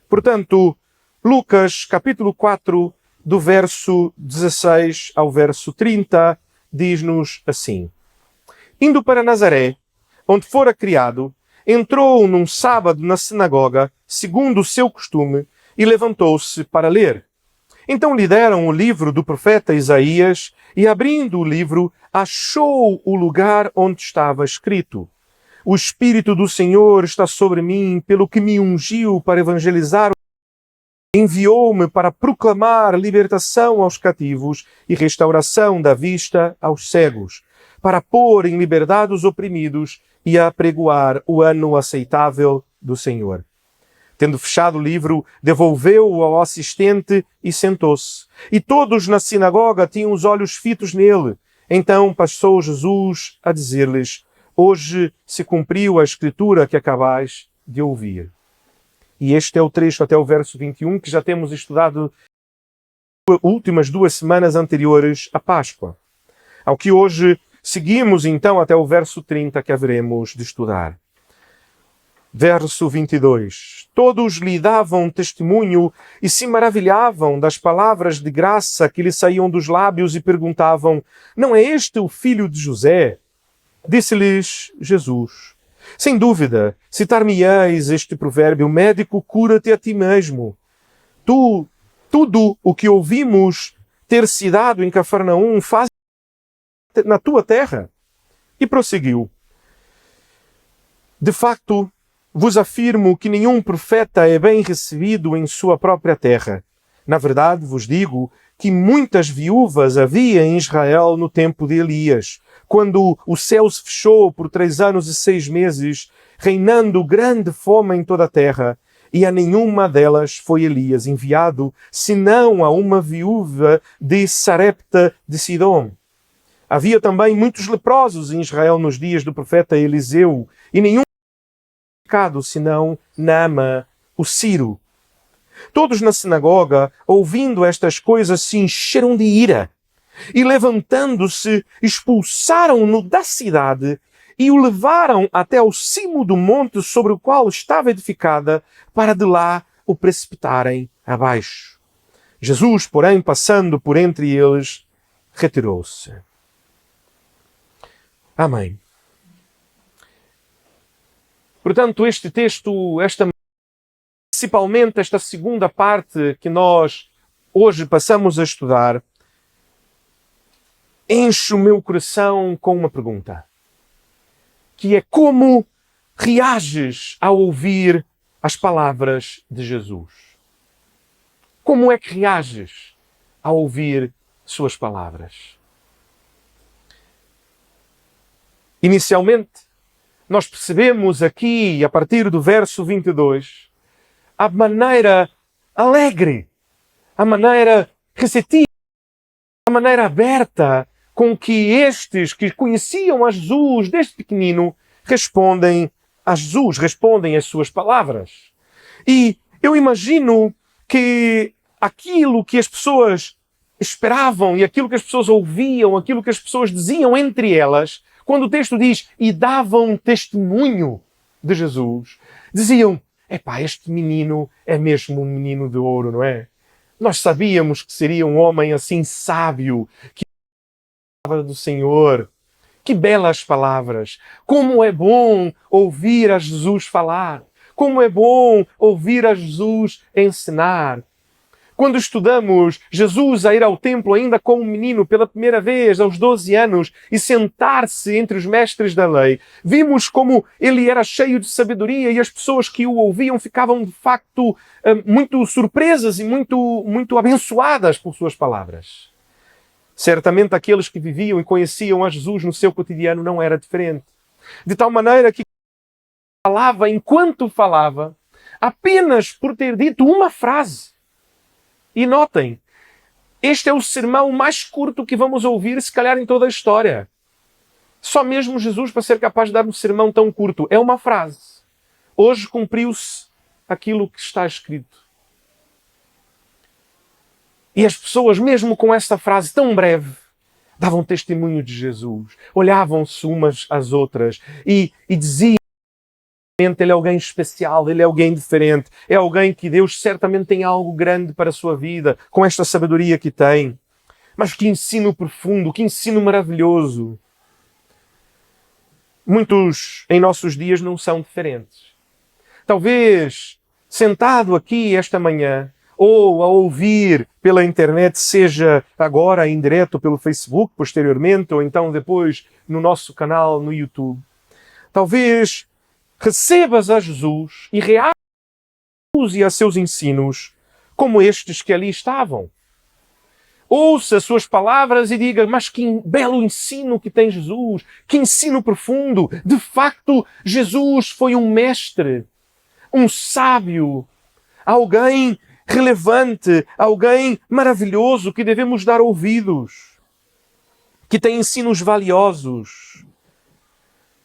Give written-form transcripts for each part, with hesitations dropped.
Portanto, Lucas, capítulo 4, do verso 16 ao verso 30, diz-nos assim: Indo para Nazaré, onde fora criado, entrou num sábado na sinagoga, segundo o seu costume, e levantou-se para ler. Então lhe deram o livro do profeta Isaías, e abrindo o livro, achou o lugar onde estava escrito: O Espírito do Senhor está sobre mim, pelo que me ungiu para evangelizar. Enviou-me para proclamar libertação aos cativos e restauração da vista aos cegos, para pôr em liberdade os oprimidos e apregoar o ano aceitável do Senhor. Tendo fechado o livro, devolveu-o ao assistente e sentou-se. E todos na sinagoga tinham os olhos fitos nele. Então passou Jesus a dizer-lhes: Hoje se cumpriu a escritura que acabais de ouvir. E este é o trecho até o verso 21 que já temos estudado nas últimas 2 semanas anteriores à Páscoa. Ao que hoje seguimos então até o verso 30 que haveremos de estudar. Verso 22. Todos lhe davam testemunho e se maravilhavam das palavras de graça que lhe saíam dos lábios e perguntavam: Não é este o filho de José? Disse-lhes Jesus: Sem dúvida, citar-me-eis este provérbio: médico, cura-te a ti mesmo. Tudo o que ouvimos ter se dado em Cafarnaum, faz na tua terra. E prosseguiu: De facto, vos afirmo que nenhum profeta é bem recebido em sua própria terra. Na verdade, vos digo que muitas viúvas havia em Israel no tempo de Elias, quando o céu se fechou por 3 anos e 6 meses, reinando grande fome em toda a terra, e a nenhuma delas foi Elias enviado, senão a uma viúva de Sarepta de Sidom. Havia também muitos leprosos em Israel nos dias do profeta Eliseu, e nenhum pecado senão Naamã, o Ciro. Todos na sinagoga, ouvindo estas coisas, se encheram de ira. E levantando-se, expulsaram-no da cidade e o levaram até ao cimo do monte sobre o qual estava edificada, para de lá o precipitarem abaixo. Jesus, porém, passando por entre eles, retirou-se. Amém. Portanto, este texto, principalmente esta segunda parte que nós hoje passamos a estudar, enche o meu coração com uma pergunta, que é: como reages ao ouvir as palavras de Jesus? Como é que reages ao ouvir suas palavras? Inicialmente, nós percebemos aqui, a partir do verso 22, a maneira alegre, a maneira receptiva, a maneira aberta com que estes que conheciam a Jesus desde pequenino respondem a Jesus, respondem as suas palavras. E eu imagino que aquilo que as pessoas esperavam e aquilo que as pessoas ouviam, aquilo que as pessoas diziam entre elas, quando o texto diz e davam testemunho de Jesus, diziam: epá, este menino é mesmo um menino de ouro, não é? Nós sabíamos que seria um homem assim sábio, que palavra do Senhor. Que belas palavras! Como é bom ouvir a Jesus falar! Como é bom ouvir a Jesus ensinar! Quando estudamos Jesus a ir ao templo ainda como menino pela primeira vez, aos 12 anos, e sentar-se entre os mestres da lei, vimos como ele era cheio de sabedoria e as pessoas que o ouviam ficavam de facto muito surpresas e muito abençoadas por suas palavras. Certamente aqueles que viviam e conheciam a Jesus no seu cotidiano não era diferente. De tal maneira que falava enquanto falava, apenas por ter dito uma frase. E notem, este é o sermão mais curto que vamos ouvir, se calhar, em toda a história. Só mesmo Jesus para ser capaz de dar um sermão tão curto. É uma frase. Hoje cumpriu-se aquilo que está escrito. E as pessoas, mesmo com esta frase tão breve, davam testemunho de Jesus. Olhavam-se umas às outras e diziam: Ele é alguém especial, ele é alguém diferente, é alguém que Deus certamente tem algo grande para a sua vida, com esta sabedoria que tem. Mas que ensino profundo, que ensino maravilhoso. Muitos em nossos dias não são diferentes. Talvez sentado aqui esta manhã, ou a ouvir pela internet, seja agora em direto pelo Facebook, posteriormente, ou então depois no nosso canal no YouTube. Talvez recebas a Jesus e reajas a seus ensinos como estes que ali estavam. Ouça as suas palavras e diga, mas que belo ensino que tem Jesus, que ensino profundo. De facto, Jesus foi um mestre, um sábio, alguém relevante, alguém maravilhoso que devemos dar ouvidos, que tem ensinos valiosos,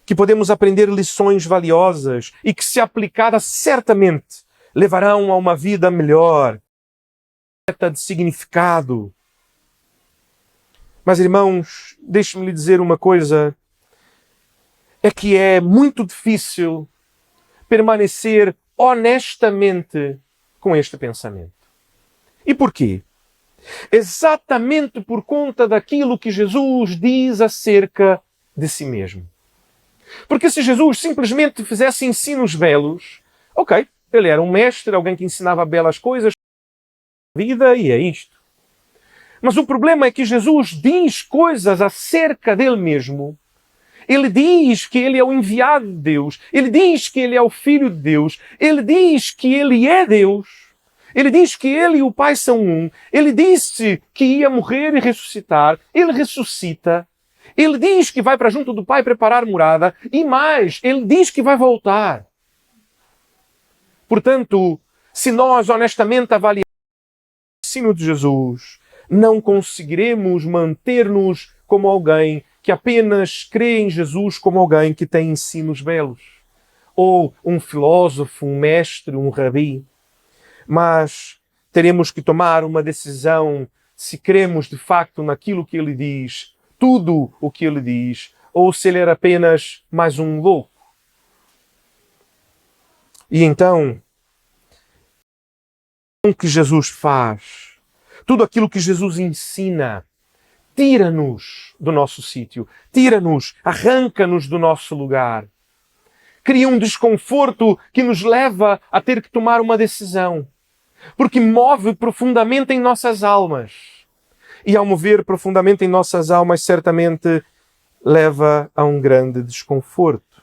que podemos aprender lições valiosas e que, se aplicadas, certamente levarão a uma vida melhor, de significado. Mas, irmãos, deixe-me lhe dizer uma coisa, é que é muito difícil permanecer honestamente com este pensamento. E porquê? Exatamente por conta daquilo que Jesus diz acerca de si mesmo. Porque se Jesus simplesmente fizesse ensinos belos, ok, ele era um mestre, alguém que ensinava belas coisas, vida, e é isto. Mas o problema é que Jesus diz coisas acerca dele mesmo. Ele diz que ele é o enviado de Deus. Ele diz que ele é o Filho de Deus. Ele diz que ele é Deus. Ele diz que ele e o Pai são um. Ele disse que ia morrer e ressuscitar. Ele ressuscita. Ele diz que vai para junto do Pai preparar morada. E mais, ele diz que vai voltar. Portanto, se nós honestamente avaliarmos o ensino de Jesus, não conseguiremos manter-nos como alguém que apenas crê em Jesus como alguém que tem ensinos belos. Ou um filósofo, um mestre, um rabi. Mas teremos que tomar uma decisão se cremos de facto naquilo que ele diz, tudo o que ele diz, ou se ele era apenas mais um louco. E então, o que Jesus faz, tudo aquilo que Jesus ensina, tira-nos do nosso sítio, tira-nos, arranca-nos do nosso lugar. Cria um desconforto que nos leva a ter que tomar uma decisão. Porque move profundamente em nossas almas. E ao mover profundamente em nossas almas, certamente leva a um grande desconforto.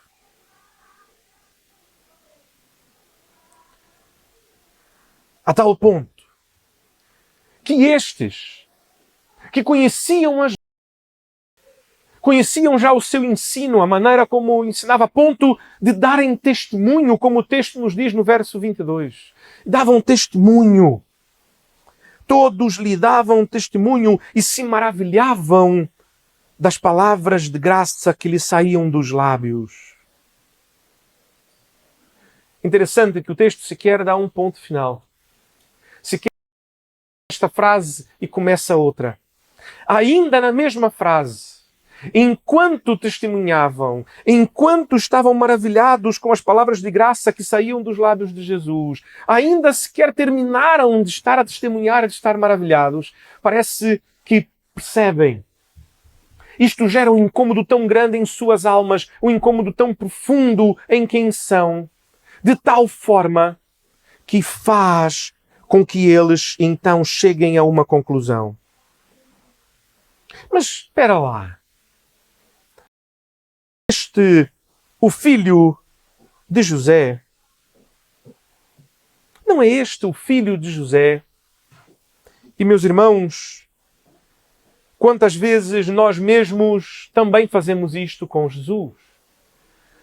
A tal ponto que estes, que conheciam já o seu ensino, a maneira como ensinava, a ponto de darem testemunho, como o texto nos diz no verso 22. Davam testemunho. Todos lhe davam testemunho e se maravilhavam das palavras de graça que lhe saíam dos lábios. Interessante que o texto sequer dá um ponto final. Sequer esta frase e começa outra. Ainda na mesma frase, enquanto testemunhavam, enquanto estavam maravilhados com as palavras de graça que saíam dos lábios de Jesus, ainda sequer terminaram de estar a testemunhar, de estar maravilhados, parece que percebem. Isto gera um incômodo tão grande em suas almas, um incômodo tão profundo em quem são, de tal forma que faz com que eles então cheguem a uma conclusão. Mas espera lá. O filho de José, não é este o filho de José? E meus irmãos, quantas vezes nós mesmos também fazemos isto com Jesus?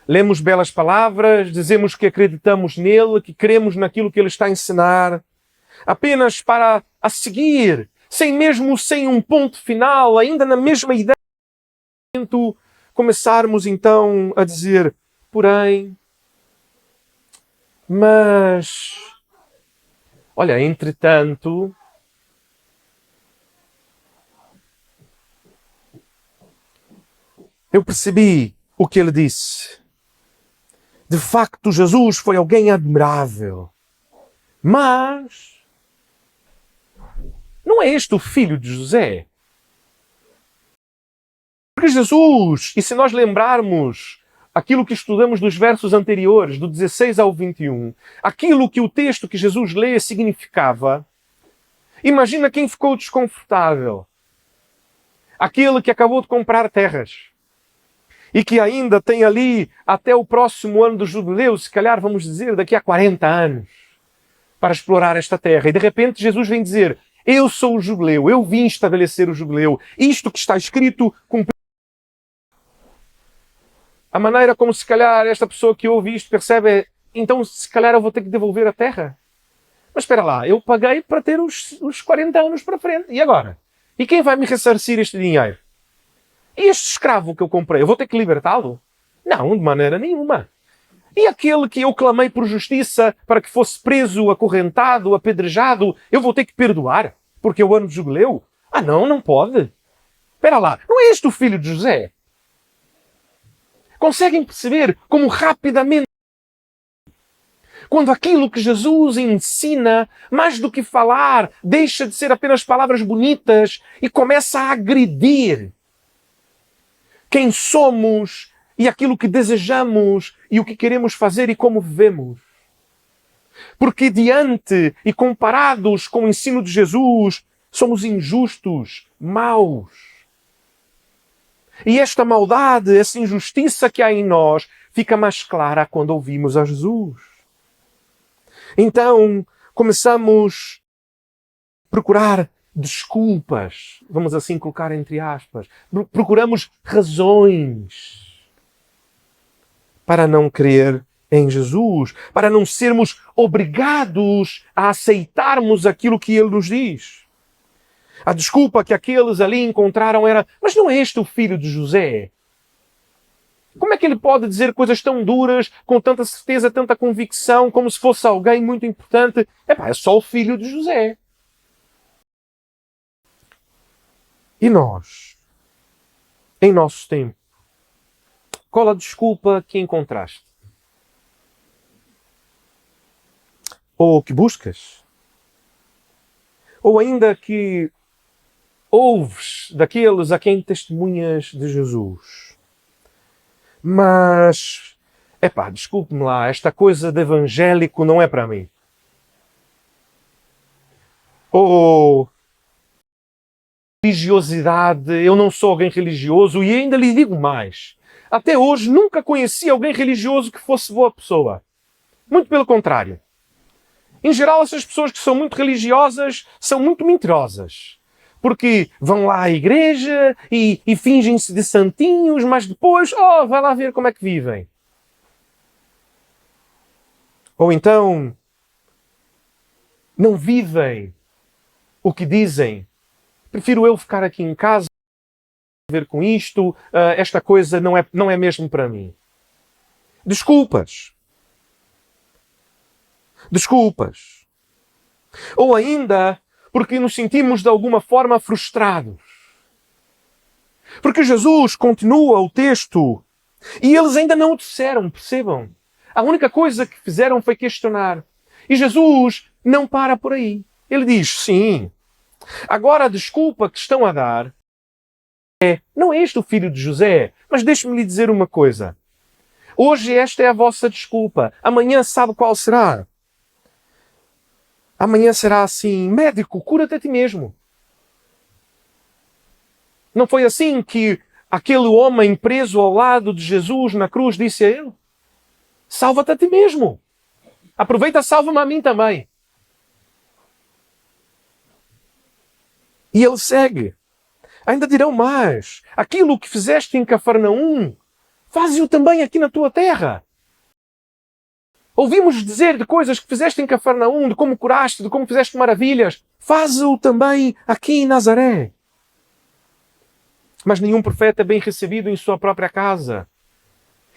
Lemos belas palavras, dizemos que acreditamos nele, que cremos naquilo que ele está a ensinar, apenas para a seguir, sem um ponto final, ainda na mesma ideia, começarmos então a dizer, porém, mas, olha, entretanto, eu percebi o que ele disse. De facto, Jesus foi alguém admirável. Mas não é este o filho de José? Porque Jesus, e se nós lembrarmos aquilo que estudamos dos versos anteriores, do 16 ao 21, aquilo que o texto que Jesus lê significava, imagina quem ficou desconfortável. Aquele que acabou de comprar terras e que ainda tem ali até o próximo ano do jubileu, se calhar vamos dizer daqui a 40 anos, para explorar esta terra. E de repente Jesus vem dizer: eu sou o jubileu, eu vim estabelecer o jubileu. Isto que está escrito cumpriu. A maneira como se calhar esta pessoa que ouve isto percebe é: então se calhar eu vou ter que devolver a terra. Mas espera lá, eu paguei para ter os 40 anos para frente. E agora? E quem vai me ressarcir este dinheiro? E este escravo que eu comprei, eu vou ter que libertá-lo? Não, de maneira nenhuma. E aquele que eu clamei por justiça para que fosse preso, acorrentado, apedrejado, eu vou ter que perdoar? Porque é o ano de jubileu? Ah não, não pode. Espera lá, não é este o filho de José? Conseguem perceber como rapidamente, quando aquilo que Jesus ensina, mais do que falar, deixa de ser apenas palavras bonitas e começa a agredir quem somos e aquilo que desejamos e o que queremos fazer e como vivemos. Porque diante e comparados com o ensino de Jesus, somos injustos, maus. E esta maldade, essa injustiça que há em nós, fica mais clara quando ouvimos a Jesus. Então, começamos a procurar desculpas, vamos assim colocar entre aspas. Procuramos razões para não crer em Jesus, para não sermos obrigados a aceitarmos aquilo que Ele nos diz. A desculpa que aqueles ali encontraram era: mas não é este o filho de José? Como é que ele pode dizer coisas tão duras, com tanta certeza, tanta convicção, como se fosse alguém muito importante? É só o filho de José. E nós, em nosso tempo, qual a desculpa que encontraste? Ou que buscas? Ou ainda que ouves daqueles a quem testemunhas de Jesus? Mas, desculpe-me lá, esta coisa de evangélico não é para mim. Ou religiosidade, eu não sou alguém religioso, e ainda lhe digo mais. Até hoje nunca conheci alguém religioso que fosse boa pessoa. Muito pelo contrário. Em geral, essas pessoas que são muito religiosas são muito mentirosas. Porque vão lá à igreja e fingem-se de santinhos, mas depois, vai lá ver como é que vivem. Ou então, não vivem o que dizem. Prefiro eu ficar aqui em casa, ver com isto, esta coisa não é mesmo para mim. Desculpas. Desculpas. Ou ainda, porque nos sentimos de alguma forma frustrados. Porque Jesus continua o texto e eles ainda não o disseram, percebam? A única coisa que fizeram foi questionar. E Jesus não para por aí. Ele diz: sim, agora a desculpa que estão a dar não é este o filho de José, mas deixe-me lhe dizer uma coisa. Hoje esta é a vossa desculpa. Amanhã sabe qual será? Amanhã será assim: médico, cura-te a ti mesmo. Não foi assim que aquele homem preso ao lado de Jesus na cruz disse a ele: salva-te a ti mesmo. Aproveita, salva-me a mim também. E ele segue. Ainda dirão mais: aquilo que fizeste em Cafarnaum, faze-o também aqui na tua terra. Ouvimos dizer de coisas que fizeste em Cafarnaum, de como curaste, de como fizeste maravilhas. Faze-o também aqui em Nazaré. Mas nenhum profeta é bem recebido em sua própria casa.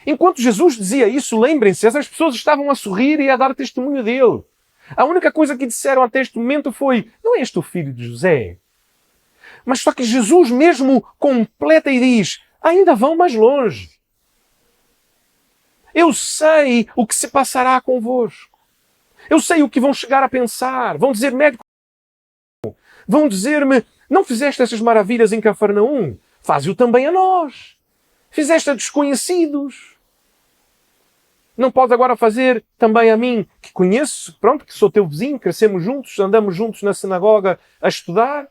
Enquanto Jesus dizia isso, lembrem-se, essas pessoas estavam a sorrir e a dar testemunho dele. A única coisa que disseram até este momento foi: não é este o filho de José? Mas só que Jesus mesmo completa e diz: ainda vão mais longe. Eu sei o que se passará convosco. Eu sei o que vão chegar a pensar. Vão dizer, médico, vão dizer-me, não fizeste estas maravilhas em Cafarnaum? Faze-o também a nós. Fizeste a desconhecidos. Não podes agora fazer também a mim, que conheço, pronto, que sou teu vizinho, crescemos juntos, andamos juntos na sinagoga a estudar.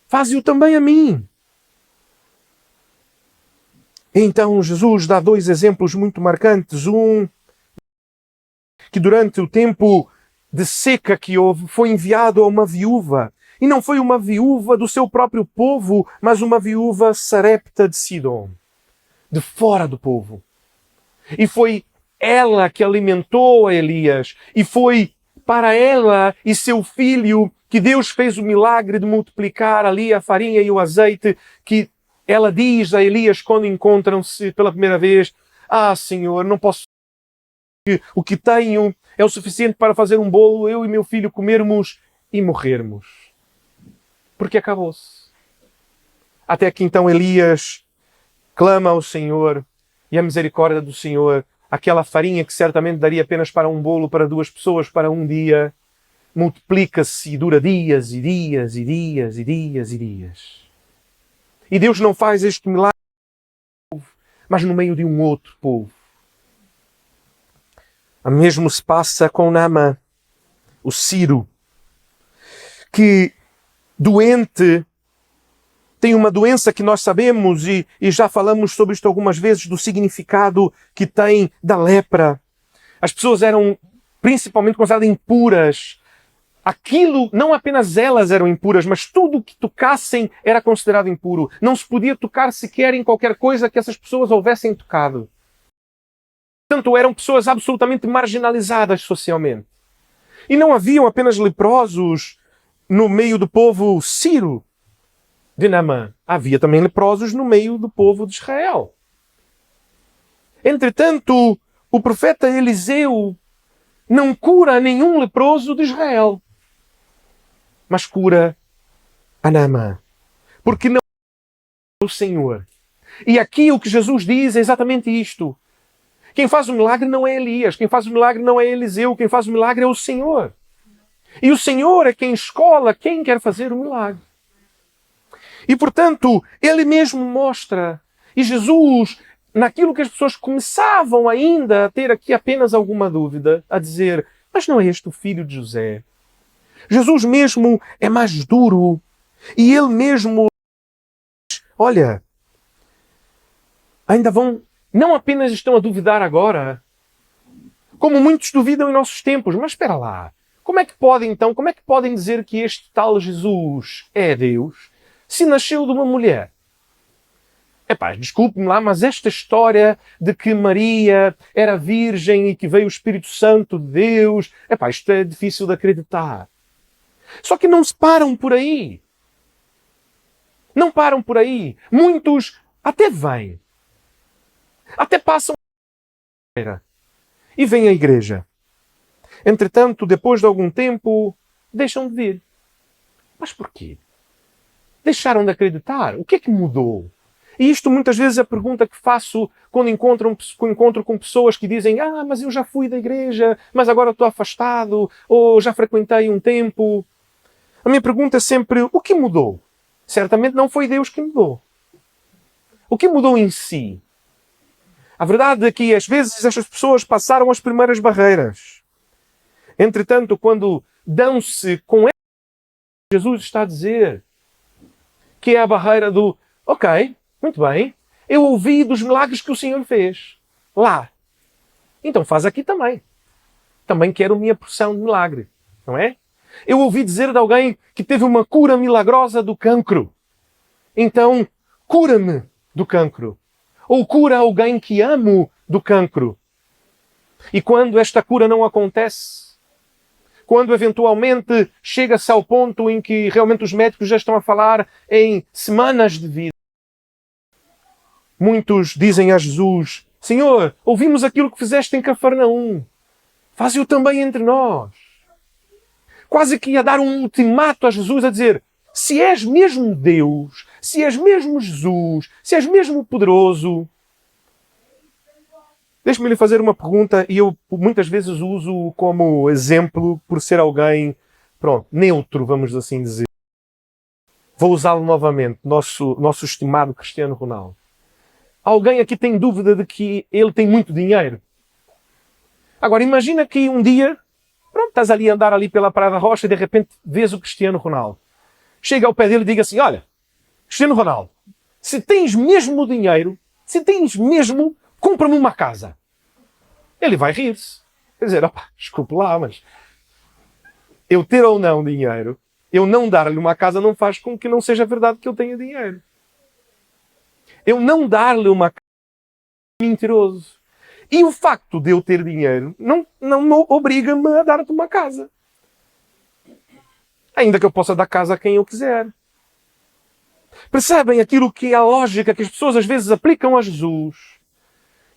Faze-o também a mim. Então Jesus dá dois exemplos muito marcantes. Um, que durante o tempo de seca que houve, foi enviado a uma viúva. E não foi uma viúva do seu próprio povo, mas uma viúva sarepta de Sidom, de fora do povo. E foi ela que alimentou a Elias. E foi para ela e seu filho que Deus fez o milagre de multiplicar ali a farinha e o azeite, que ela diz a Elias quando encontram-se pela primeira vez: ah, Senhor, não posso... O que tenho é o suficiente para fazer um bolo, eu e meu filho comermos e morrermos. Porque acabou-se. Até que então Elias clama ao Senhor e a misericórdia do Senhor, aquela farinha que certamente daria apenas para um bolo, para duas pessoas, para um dia, multiplica-se e dura dias e dias e dias e dias e dias. E Deus não faz este milagre, mas no meio de um outro povo. O mesmo se passa com Naamã, o Ciro, que doente, tem uma doença que nós sabemos e já falamos sobre isto algumas vezes, do significado que tem da lepra. As pessoas eram principalmente consideradas impuras. Aquilo, não apenas elas eram impuras, mas tudo que tocassem era considerado impuro. Não se podia tocar sequer em qualquer coisa que essas pessoas houvessem tocado. Portanto, eram pessoas absolutamente marginalizadas socialmente. E não haviam apenas leprosos no meio do povo sírio de Naamã. Havia também leprosos no meio do povo de Israel. Entretanto, o profeta Eliseu não cura nenhum leproso de Israel, mas cura a Naamã. Porque não é o Senhor. E aqui o que Jesus diz é exatamente isto. Quem faz o milagre não é Elias, quem faz o milagre não é Eliseu, quem faz o milagre é o Senhor. E o Senhor é quem escolhe quem quer fazer o milagre. E portanto, Ele mesmo mostra, e Jesus, naquilo que as pessoas começavam ainda a ter aqui apenas alguma dúvida, a dizer, mas não é este o filho de José? Jesus mesmo é mais duro, e Ele mesmo diz, olha, ainda vão... Não apenas estão a duvidar agora, como muitos duvidam em nossos tempos. Mas espera lá, como é que podem dizer que este tal Jesus é Deus, se nasceu de uma mulher? Epá, desculpe-me lá, mas esta história de que Maria era virgem e que veio o Espírito Santo de Deus, epá, isto é difícil de acreditar. Só que não se param por aí. Não param por aí. Muitos até vêm. Até passam e vêm à igreja. Entretanto, depois de algum tempo, deixam de vir. Mas porquê? Deixaram de acreditar? O que é que mudou? E isto muitas vezes é a pergunta que faço quando encontro com pessoas que dizem: ah, mas eu já fui da igreja, mas agora estou afastado, ou já frequentei um tempo. A minha pergunta é sempre: o que mudou? Certamente não foi Deus que mudou. O que mudou em si? A verdade é que às vezes estas pessoas passaram as primeiras barreiras. Entretanto, quando dão-se com ela, Jesus está a dizer que é a barreira do ok, muito bem, eu ouvi dos milagres que o Senhor fez lá. Então faz aqui também. Também quero a minha porção de milagre, não é? Eu ouvi dizer de alguém que teve uma cura milagrosa do cancro. Então, cura-me do cancro. Ou cura alguém que amo do cancro. E quando esta cura não acontece, quando eventualmente chega-se ao ponto em que realmente os médicos já estão a falar em semanas de vida, muitos dizem a Jesus: Senhor, ouvimos aquilo que fizeste em Cafarnaum, faze-o também entre nós. Quase que ia dar um ultimato a Jesus a dizer: se és mesmo Deus, se és mesmo Jesus, se és mesmo poderoso, Deixe-me lhe fazer uma pergunta e eu muitas vezes uso como exemplo por ser alguém, pronto, neutro, vamos assim dizer. Vou usá-lo novamente, nosso estimado Cristiano Ronaldo. Alguém aqui tem dúvida de que ele tem muito dinheiro? Agora, imagina que um dia, pronto, estás ali a andar ali pela Praia da Rocha e de repente vês o Cristiano Ronaldo. Chega ao pé dele e diga assim, olha, Cristiano Ronaldo, se tens mesmo dinheiro, se tens mesmo, compra-me uma casa. Ele vai rir-se. Quer dizer, opa, desculpe lá, mas eu ter ou não dinheiro, eu não dar-lhe uma casa não faz com que não seja verdade que eu tenha dinheiro. Eu não dar-lhe uma casa é mentiroso. E o facto de eu ter dinheiro não obriga-me a dar-te uma casa. Ainda que eu possa dar casa a quem eu quiser. Percebem aquilo que é a lógica que as pessoas às vezes aplicam a Jesus?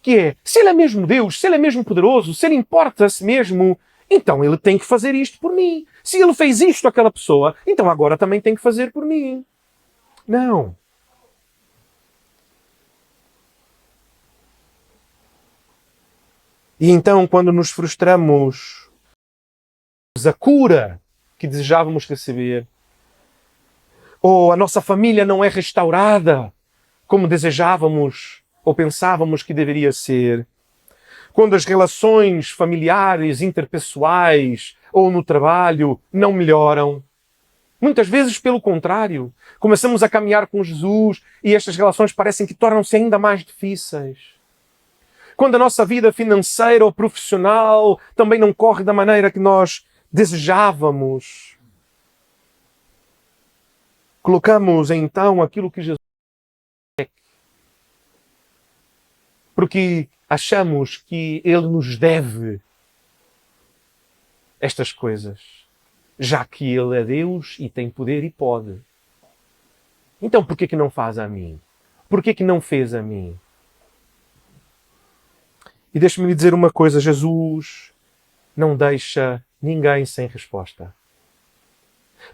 Que é, se ele é mesmo Deus, se ele é mesmo poderoso, se ele importa a si mesmo, então ele tem que fazer isto por mim. Se ele fez isto àquela pessoa, então agora também tem que fazer por mim. Não. E então, quando nos frustramos, a cura que desejávamos receber, ou a nossa família não é restaurada como desejávamos ou pensávamos que deveria ser, quando as relações familiares, interpessoais ou no trabalho não melhoram, muitas vezes, pelo contrário, começamos a caminhar com Jesus e estas relações parecem que tornam-se ainda mais difíceis. Quando a nossa vida financeira ou profissional também não corre da maneira que nós desejávamos, colocamos então aquilo que Jesus quer. Porque achamos que Ele nos deve estas coisas, já que Ele é Deus e tem poder e pode. Então por que não faz a mim? Por que não fez a mim? E deixe-me lhe dizer uma coisa, Jesus não deixa ninguém sem resposta.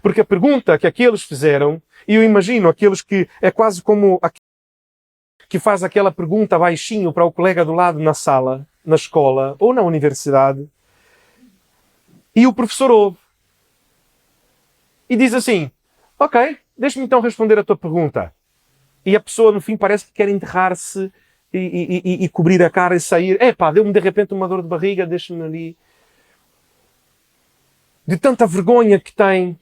Porque a pergunta que aqueles fizeram, e eu imagino aqueles que é quase como que faz aquela pergunta baixinho para o colega do lado na sala, na escola ou na universidade, e o professor ouve. E diz assim, ok, deixa-me então responder a tua pergunta. E a pessoa no fim parece que quer enterrar-se e cobrir a cara e sair. Epá, deu-me de repente uma dor de barriga, deixa-me ali. De tanta vergonha que tem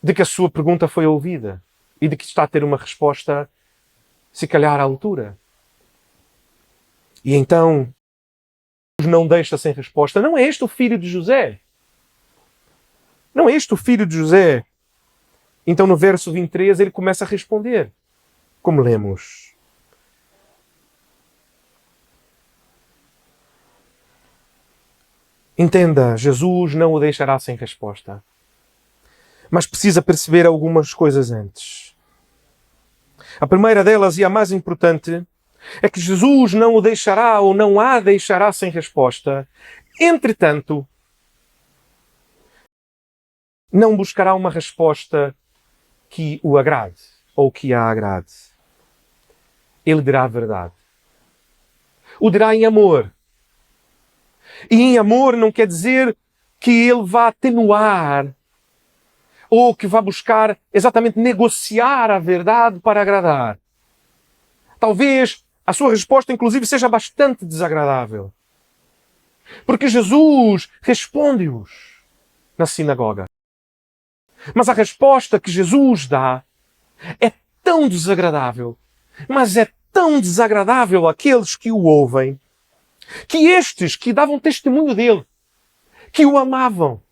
de que a sua pergunta foi ouvida e de que está a ter uma resposta, se calhar, à altura. E então, não deixa sem resposta. Não é este o filho de José? Não é este o filho de José? Então, no verso 23, ele começa a responder, como lemos. Entenda, Jesus não o deixará sem resposta. Mas precisa perceber algumas coisas antes. A primeira delas, e a mais importante, é que Jesus não o deixará ou não a deixará sem resposta. Entretanto, não buscará uma resposta que o agrade ou que a agrade. Ele dirá a verdade. O dirá em amor. E em amor não quer dizer que ele vá atenuar ou que vá buscar exatamente negociar a verdade para agradar. Talvez a sua resposta, inclusive, seja bastante desagradável. Porque Jesus responde-os na sinagoga. Mas a resposta que Jesus dá é tão desagradável, mas é tão desagradável àqueles que o ouvem, que estes que davam testemunho dele, que o amavam,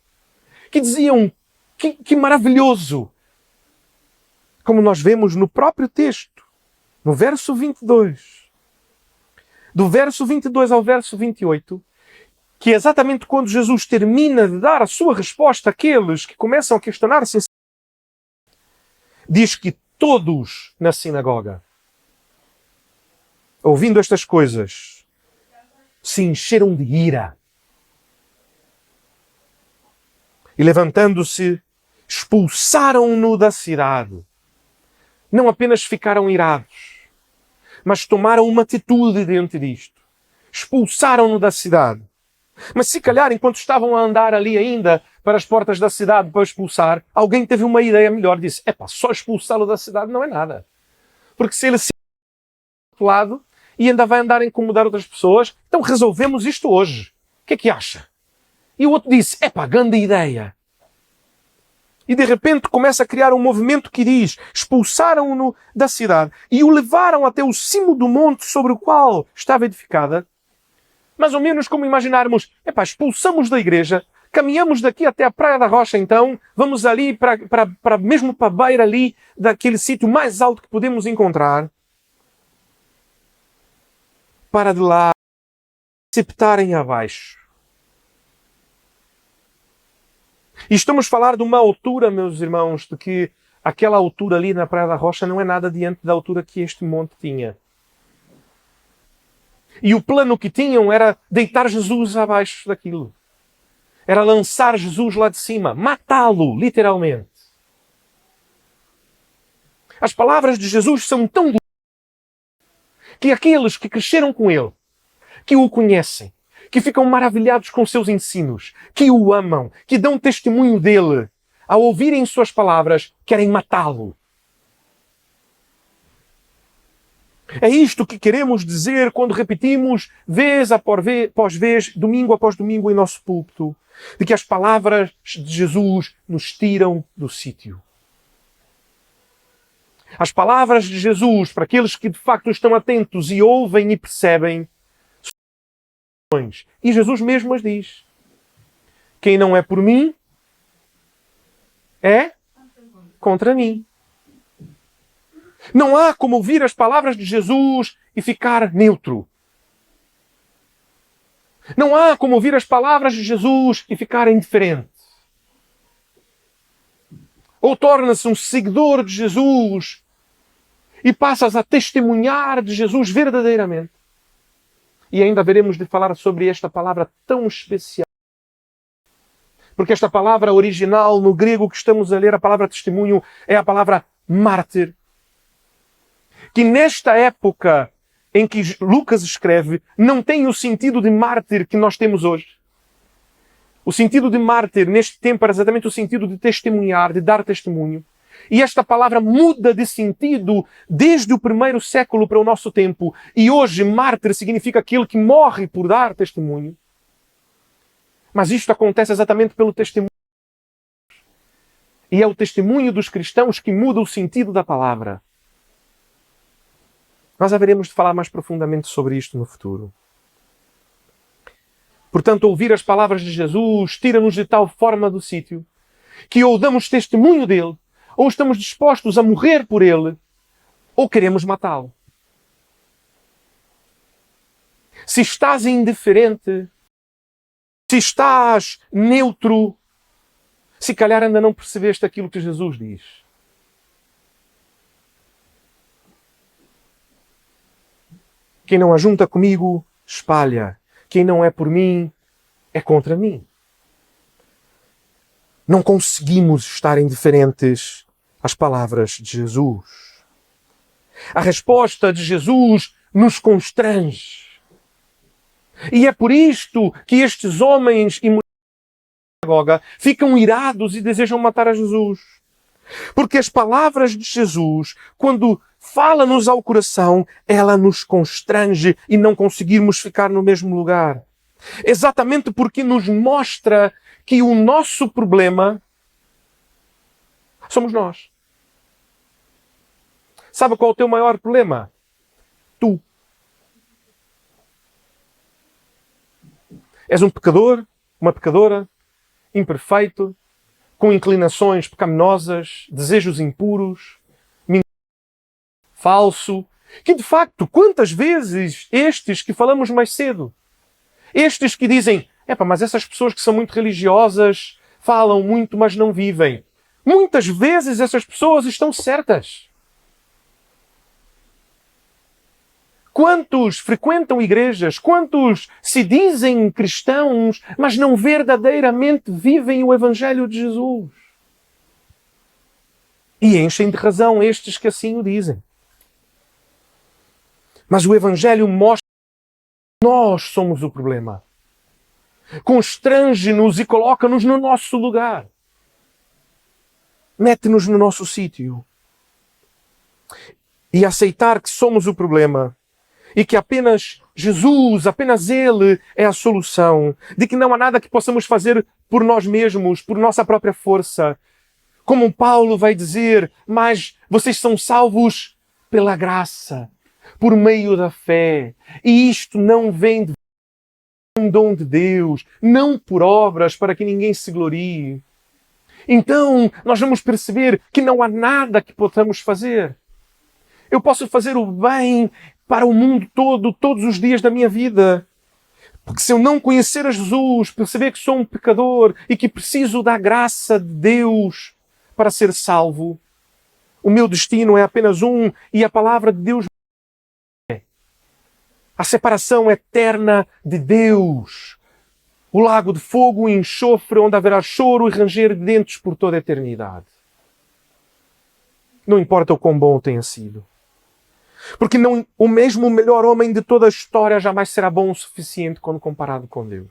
que diziam que maravilhoso, como nós vemos no próprio texto, no verso 22, do verso 22 ao verso 28, que é exatamente quando Jesus termina de dar a sua resposta àqueles que começam a questionar-se, diz que todos na sinagoga, ouvindo estas coisas, se encheram de ira. E levantando-se, expulsaram-no da cidade. Não apenas ficaram irados, mas tomaram uma atitude diante disto. expulsaram-no da cidade. Mas se calhar, enquanto estavam a andar ali ainda para as portas da cidade para expulsar, alguém teve uma ideia melhor. Disse, só expulsá-lo da cidade não é nada. Porque se ele se do lado e ainda vai andar a incomodar outras pessoas, então resolvemos isto hoje. O que é que acha? E o outro disse, grande ideia. E de repente começa a criar um movimento que diz, expulsaram-no da cidade e o levaram até o cimo do monte sobre o qual estava edificada. Mais ou menos como imaginarmos, expulsamos da igreja, caminhamos daqui até a Praia da Rocha então, vamos ali mesmo para a beira ali daquele sítio mais alto que podemos encontrar, para de lá septarem abaixo. E estamos a falar de uma altura, meus irmãos, de que aquela altura ali na Praia da Rocha não é nada diante da altura que este monte tinha. E o plano que tinham era deitar Jesus abaixo daquilo. Era lançar Jesus lá de cima, matá-lo, literalmente. As palavras de Jesus são tão duras que aqueles que cresceram com ele, que o conhecem, que ficam maravilhados com seus ensinos, que o amam, que dão testemunho dele, ao ouvirem suas palavras, querem matá-lo. É isto que queremos dizer quando repetimos vez após vez, domingo após domingo em nosso púlpito, de que as palavras de Jesus nos tiram do sítio. As palavras de Jesus, para aqueles que de facto estão atentos e ouvem e percebem, e Jesus mesmo as diz. Quem não é por mim, é contra mim. Não há como ouvir as palavras de Jesus e ficar neutro. Não há como ouvir as palavras de Jesus e ficar indiferente. Ou torna-se um seguidor de Jesus e passas a testemunhar de Jesus verdadeiramente. E ainda veremos de falar sobre esta palavra tão especial. Porque esta palavra original no grego que estamos a ler, a palavra testemunho, é a palavra mártir. Que nesta época em que Lucas escreve, não tem o sentido de mártir que nós temos hoje. O sentido de mártir neste tempo era exatamente o sentido de testemunhar, de dar testemunho. E esta palavra muda de sentido desde o primeiro século para o nosso tempo. E hoje, mártir significa aquele que morre por dar testemunho. Mas isto acontece exatamente pelo testemunho. E é o testemunho dos cristãos que muda o sentido da palavra. Nós haveremos de falar mais profundamente sobre isto no futuro. Portanto, ouvir as palavras de Jesus tira-nos de tal forma do sítio que ou damos testemunho dele, ou estamos dispostos a morrer por ele, ou queremos matá-lo. Se estás indiferente, se estás neutro, se calhar ainda não percebeste aquilo que Jesus diz. Quem não ajunta comigo, espalha. Quem não é por mim, é contra mim. Não conseguimos estar indiferentes às palavras de Jesus. A resposta de Jesus nos constrange. E é por isto que estes homens e mulheres da sinagoga ficam irados e desejam matar a Jesus. Porque as palavras de Jesus, quando fala-nos ao coração, ela nos constrange e não conseguirmos ficar no mesmo lugar. Exatamente porque nos mostra que o nosso problema somos nós. Sabe qual é o teu maior problema? Tu. És um pecador, uma pecadora, imperfeito, com inclinações pecaminosas, desejos impuros, falso, que de facto, quantas vezes estes que falamos mais cedo, estes que dizem, mas essas pessoas que são muito religiosas, falam muito, mas não vivem. Muitas vezes essas pessoas estão certas. Quantos frequentam igrejas, quantos se dizem cristãos, mas não verdadeiramente vivem o Evangelho de Jesus? E enchem de razão estes que assim o dizem. Mas o Evangelho mostra Nós somos o problema. Constrange-nos e coloca-nos no nosso lugar. Mete-nos no nosso sítio. E aceitar que somos o problema e que apenas Jesus, apenas Ele é a solução, de que não há nada que possamos fazer por nós mesmos, por nossa própria força. Como Paulo vai dizer, mas vocês são salvos pela graça, por meio da fé. E isto não vem de um dom de Deus, não por obras para que ninguém se glorie. Então, nós vamos perceber que não há nada que possamos fazer. Eu posso fazer o bem para o mundo todo, todos os dias da minha vida. Porque se eu não conhecer a Jesus, perceber que sou um pecador e que preciso da graça de Deus para ser salvo, o meu destino é apenas um e a palavra de Deus é a separação eterna de Deus. O lago de fogo e enxofre onde haverá choro e ranger de dentes por toda a eternidade. Não importa o quão bom tenha sido. Porque não, o mesmo melhor homem de toda a história jamais será bom o suficiente quando comparado com Deus.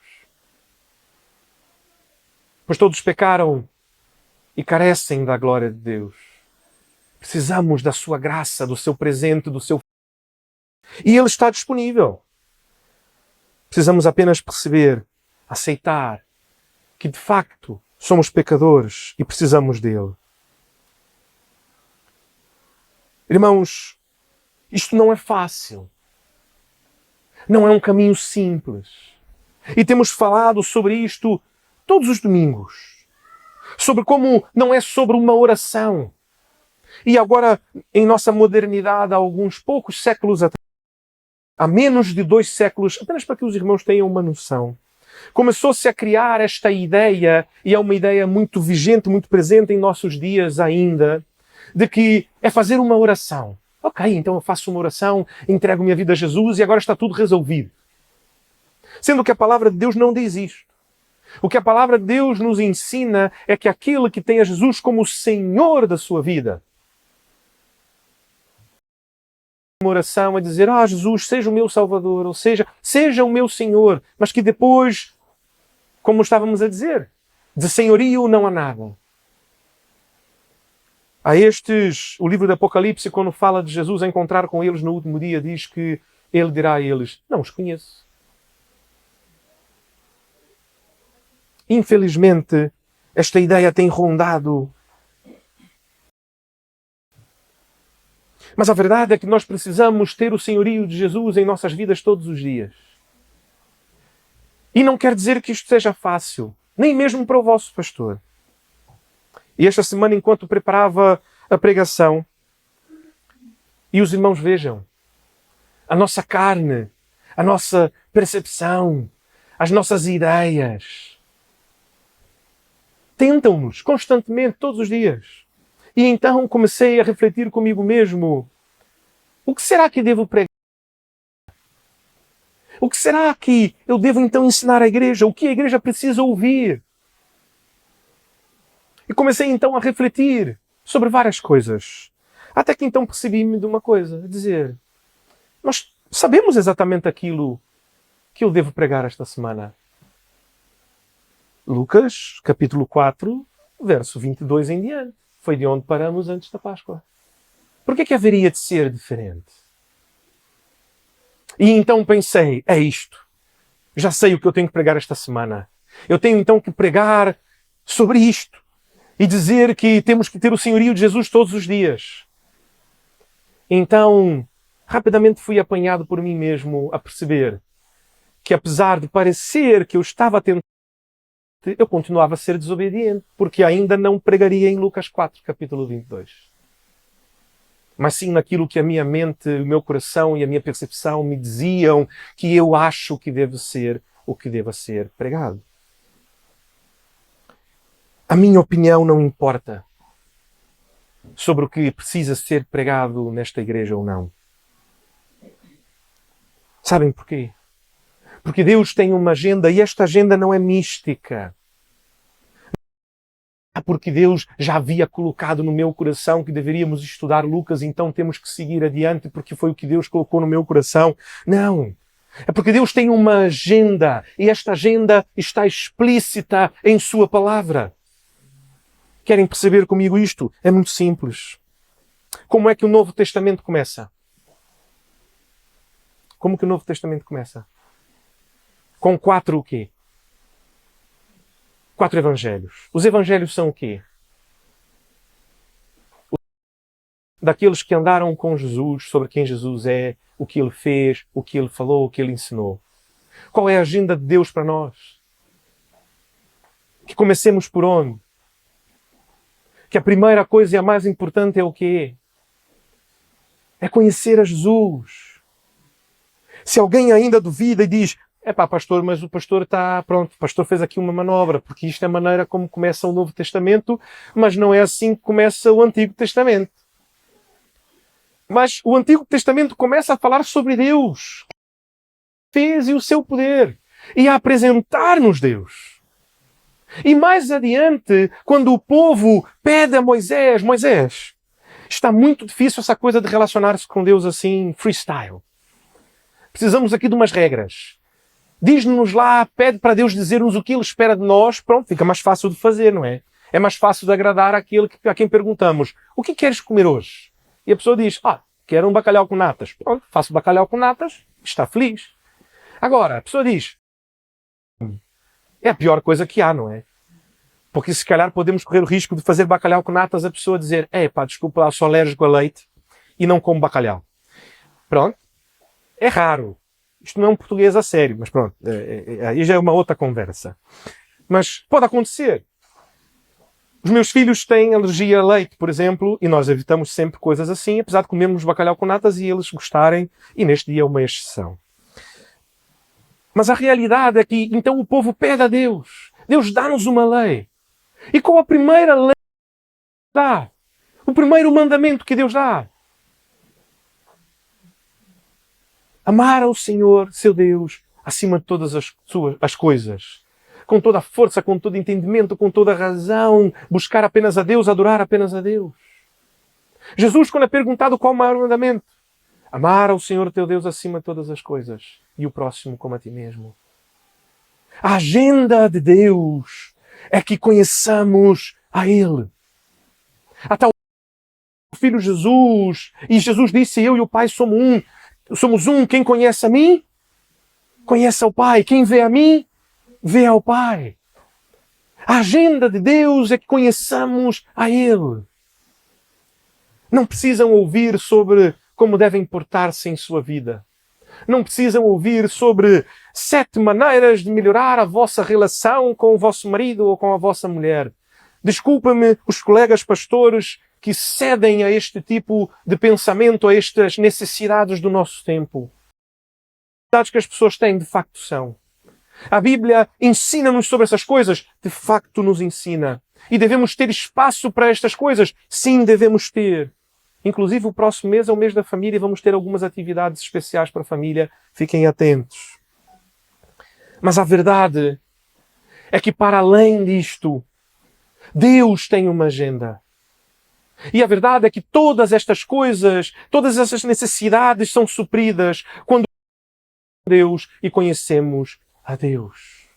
Pois todos pecaram e carecem da glória de Deus. Precisamos da sua graça, do seu presente, do seu... E Ele está disponível. Precisamos apenas perceber, aceitar que de facto somos pecadores e precisamos dele. Irmãos, isto não é fácil. Não é um caminho simples. E temos falado sobre isto todos os domingos. Sobre como não é sobre uma oração. E agora, em nossa modernidade, há alguns poucos séculos atrás, há menos de 2 séculos, apenas para que os irmãos tenham uma noção, começou-se a criar esta ideia, e é uma ideia muito vigente, muito presente em nossos dias ainda, de que é fazer uma oração. Ok, então eu faço uma oração, entrego minha vida a Jesus e agora está tudo resolvido. Sendo que a palavra de Deus não diz isto. O que a palavra de Deus nos ensina é que aquele que tem a Jesus como o Senhor da sua vida, uma oração a dizer, Jesus, seja o meu Salvador, ou seja, seja o meu Senhor, mas que depois, como estávamos a dizer, de senhorio não há nada. O livro do Apocalipse, quando fala de Jesus a encontrar com eles no último dia, diz que ele dirá a eles, não os conheço. Infelizmente, esta ideia tem rondado. Mas a verdade é que nós precisamos ter o senhorio de Jesus em nossas vidas todos os dias. E não quer dizer que isto seja fácil, nem mesmo para o vosso pastor. E esta semana, enquanto preparava a pregação, e os irmãos vejam, a nossa carne, a nossa percepção, as nossas ideias, tentam-nos constantemente, todos os dias. E então comecei a refletir comigo mesmo, o que será que devo pregar? O que será que eu devo então ensinar à igreja? O que a igreja precisa ouvir? E comecei então a refletir sobre várias coisas. Até que então percebi-me de uma coisa, a dizer, nós sabemos exatamente aquilo que eu devo pregar esta semana. Lucas, capítulo 4, verso 22 em diante. Foi de onde paramos antes da Páscoa. Por que haveria de ser diferente? E então pensei, é isto. Já sei o que eu tenho que pregar esta semana. Eu tenho então que pregar sobre isto. E dizer que temos que ter o senhorio de Jesus todos os dias. Então, rapidamente fui apanhado por mim mesmo a perceber que apesar de parecer que eu estava a tentar, eu continuava a ser desobediente, porque ainda não pregaria em Lucas 4, capítulo 22. Mas sim naquilo que a minha mente, o meu coração e a minha percepção me diziam que eu acho que deve ser o que deva ser pregado. A minha opinião não importa sobre o que precisa ser pregado nesta igreja ou não. Sabem porquê? Porque Deus tem uma agenda e esta agenda não é mística. Porque Deus já havia colocado no meu coração que deveríamos estudar Lucas, então temos que seguir adiante porque foi o que Deus colocou no meu coração. Não. É porque Deus tem uma agenda e esta agenda está explícita em Sua palavra. Querem perceber comigo isto? É muito simples. Como é que o Novo Testamento começa? Como que o Novo Testamento começa? Com 4 o quê? 4 evangelhos. Os evangelhos são o quê? Daqueles que andaram com Jesus, sobre quem Jesus é, o que Ele fez, o que Ele falou, o que Ele ensinou. Qual é a agenda de Deus para nós? Que comecemos por onde? Que a primeira coisa e a mais importante é o quê? É conhecer a Jesus. Se alguém ainda duvida e diz, pastor, mas o pastor está pronto, o pastor fez aqui uma manobra, porque isto é a maneira como começa o Novo Testamento, mas não é assim que começa o Antigo Testamento. Mas o Antigo Testamento começa a falar sobre Deus, fez e o seu poder, e a apresentar-nos Deus. E mais adiante, quando o povo pede a Moisés, está muito difícil essa coisa de relacionar-se com Deus assim, freestyle. Precisamos aqui de umas regras. Diz-nos lá, pede para Deus dizer-nos o que Ele espera de nós, pronto, fica mais fácil de fazer, não é? É mais fácil de agradar àquele a quem perguntamos, o que queres comer hoje? E a pessoa diz, quero um bacalhau com natas. Pronto, faço bacalhau com natas, está feliz. Agora, a pessoa diz, é a pior coisa que há, não é? Porque se calhar podemos correr o risco de fazer bacalhau com natas, a pessoa dizer, desculpa lá, eu sou alérgico a leite e não como bacalhau. Pronto. É raro. Isto não é um português a sério, mas pronto. Aí já é uma outra conversa. Mas pode acontecer. Os meus filhos têm alergia a leite, por exemplo, e nós evitamos sempre coisas assim, apesar de comermos bacalhau com natas e eles gostarem, e neste dia é uma exceção. Mas a realidade é que, então, o povo pede a Deus. Deus dá-nos uma lei. E qual a primeira lei que dá? O primeiro mandamento que Deus dá? Amar ao Senhor, seu Deus, acima de todas as coisas. Com toda a força, com todo entendimento, com toda a razão. Buscar apenas a Deus, adorar apenas a Deus. Jesus, quando é perguntado qual é o maior mandamento, amar ao Senhor, teu Deus, acima de todas as coisas. E o próximo como a ti mesmo. A agenda de Deus é que conheçamos a Ele. Até o Filho Jesus. E Jesus disse, eu e o Pai somos um. Somos um. Quem conhece a mim, conhece ao Pai. Quem vê a mim, vê ao Pai. A agenda de Deus é que conheçamos a Ele. Não precisam ouvir sobre como devem portar-se em sua vida. Não precisam ouvir sobre 7 maneiras de melhorar a vossa relação com o vosso marido ou com a vossa mulher. Desculpa-me os colegas pastores que cedem a este tipo de pensamento, a estas necessidades do nosso tempo. As necessidades que as pessoas têm, de facto, são. A Bíblia ensina-nos sobre essas coisas? De facto nos ensina. E devemos ter espaço para estas coisas? Sim, devemos ter. Inclusive, o próximo mês é o mês da família e vamos ter algumas atividades especiais para a família. Fiquem atentos. Mas a verdade é que, para além disto, Deus tem uma agenda. E a verdade é que todas estas coisas, todas essas necessidades são supridas quando Deus e conhecemos a Deus.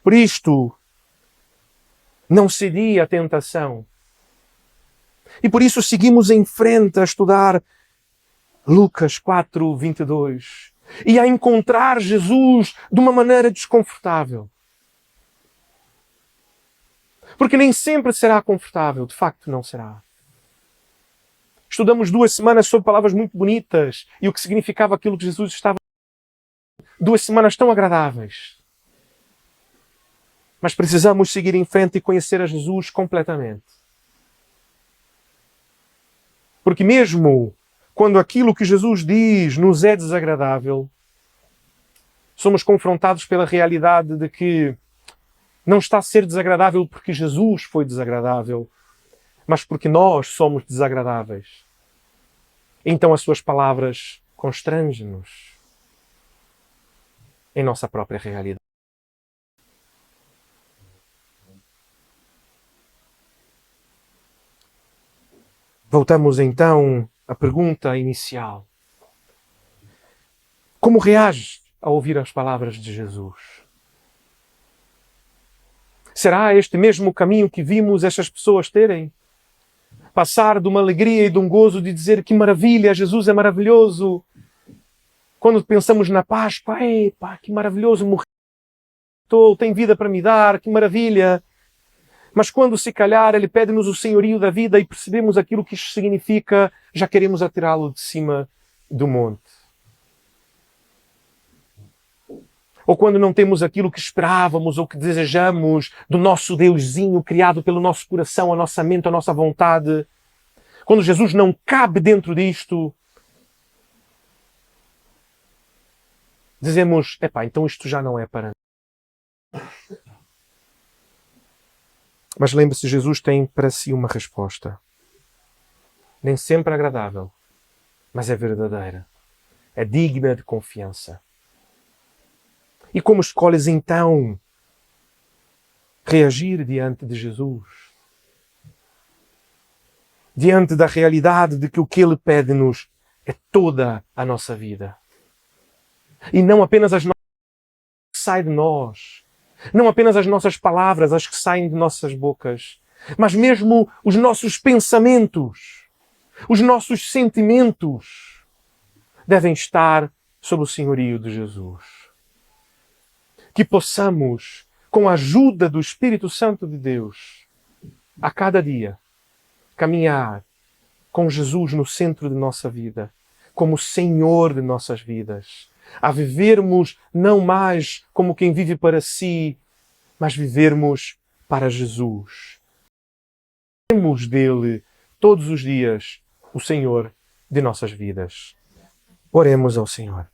Por isto, não cedi à tentação. E por isso seguimos em frente a estudar Lucas 4, 22. E a encontrar Jesus de uma maneira desconfortável. Porque nem sempre será confortável. De facto, não será. Estudamos 2 semanas sobre palavras muito bonitas e o que significava aquilo que Jesus estava. 2 semanas tão agradáveis. Mas precisamos seguir em frente e conhecer a Jesus completamente. Porque mesmo quando aquilo que Jesus diz nos é desagradável, somos confrontados pela realidade de que não está a ser desagradável porque Jesus foi desagradável, mas porque nós somos desagradáveis. Então as suas palavras constrangem-nos em nossa própria realidade. Voltamos então à pergunta inicial. Como reages ao ouvir as palavras de Jesus? Será este mesmo caminho que vimos estas pessoas terem? Passar de uma alegria e de um gozo de dizer que maravilha, Jesus é maravilhoso. Quando pensamos na Páscoa, epá, que maravilhoso, morreu, tem vida para me dar, que maravilha. Mas quando se calhar Ele pede-nos o senhorio da vida e percebemos aquilo que isto significa, já queremos atirá-lo de cima do monte. Ou quando não temos aquilo que esperávamos ou que desejamos do nosso Deusinho criado pelo nosso coração, a nossa mente, a nossa vontade. Quando Jesus não cabe dentro disto, dizemos, epá, então isto já não é para mim. Mas lembre-se, Jesus tem para si uma resposta. Nem sempre agradável, mas é verdadeira. É digna de confiança. E como escolhes então reagir diante de Jesus? Diante da realidade de que o que Ele pede-nos é toda a nossa vida. E não apenas as nossas que saem de nós. Não apenas as nossas palavras, as que saem de nossas bocas. Mas mesmo os nossos pensamentos, os nossos sentimentos devem estar sob o senhorio de Jesus. Que possamos, com a ajuda do Espírito Santo de Deus, a cada dia, caminhar com Jesus no centro de nossa vida, como Senhor de nossas vidas, a vivermos não mais como quem vive para si, mas vivermos para Jesus. Temos dele todos os dias o Senhor de nossas vidas. Oremos ao Senhor.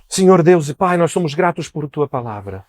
Senhor Deus e Pai, nós somos gratos por Tua palavra.